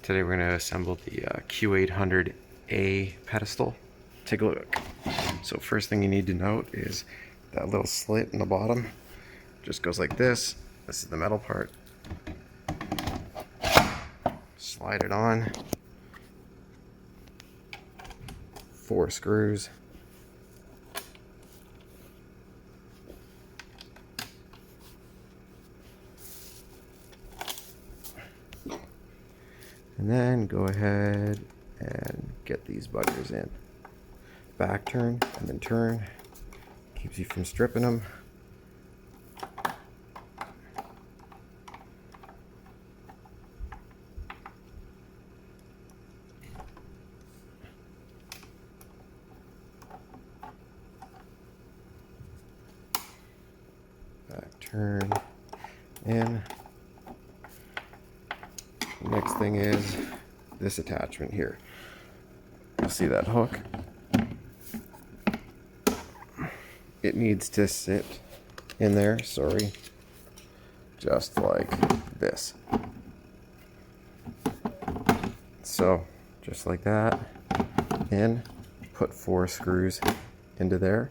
Today we're going to assemble the Q800A pedestal. Take a look. So first thing you need to note is that little slit in the bottom just goes like this. This is the metal part. Slide it on. 4 screws. And then go ahead and get these buggers in. Back turn and then turn. Keeps you from stripping them. Back turn in. Next thing is this attachment here. You'll see that hook. It needs to sit in there, sorry, just like this. So, just like that, in, put 4 screws into there.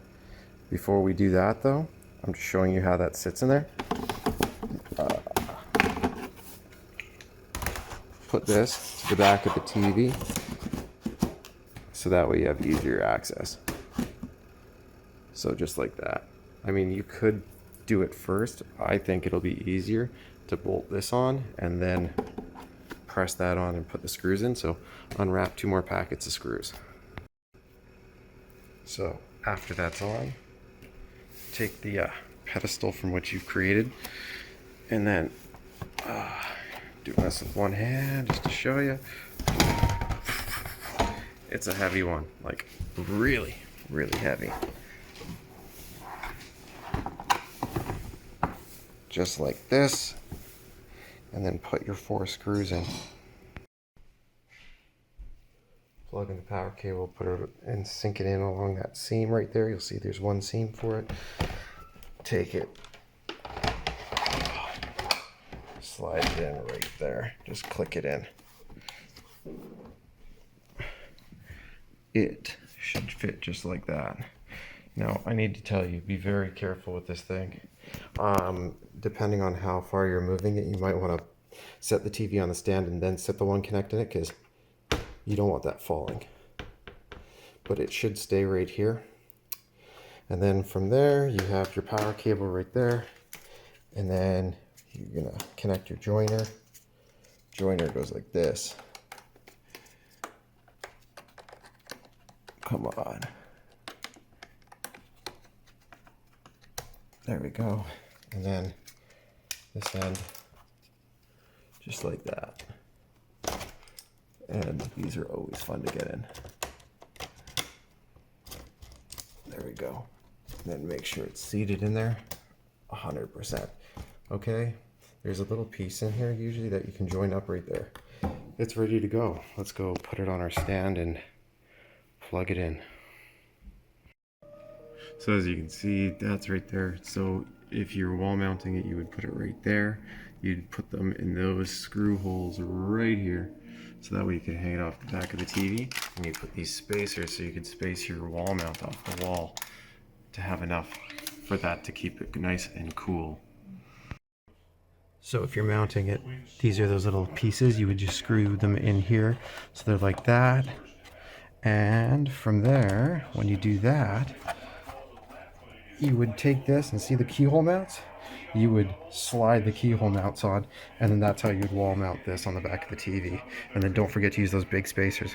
Before we do that though, I'm just showing you how that sits in there. Put this to the back of the TV so that way you have easier access. So just like that. I mean, you could do it first. I think it'll be easier to bolt this on and then press that on and put the screws in. So unwrap 2 more packets of screws. So after that's on, take the pedestal from what you've created and then doing this with one hand just to show you. It's a heavy one, like really, really heavy. Just like this, and then put your 4 screws in. Plug in the power cable, put it and sink it in along that seam right there. You'll see there's 1 seam for it. Take it, slide it in right there. Just click it in. It should fit just like that. Now, I need to tell you, be very careful with this thing. Depending on how far you're moving it, you might want to set the TV on the stand and then set the one connecting it, because you don't want that falling. But it should stay right here. And then from there, you have your power cable right there. And then you're gonna connect your joiner. Joiner goes like this. Come on. There we go. And then this end, just like that. And these are always fun to get in. There we go. And then make sure it's seated in there 100%. Okay, there's a little piece in here usually that you can join up right there. It's ready to go. Let's go put it on our stand and plug it in. So as you can see, that's right there. So if you're wall mounting it, you would put it right there. You'd put them in those screw holes right here. So that way you can hang it off the back of the TV. And you put these spacers so you can space your wall mount off the wall to have enough for that to keep it nice and cool. So if you're mounting it, these are those little pieces. You would just screw them in here. So they're like that. And from there, when you do that, you would take this and see the keyhole mounts. You would slide the keyhole mounts on, and then that's how you'd wall mount this on the back of the TV. And then don't forget to use those big spacers.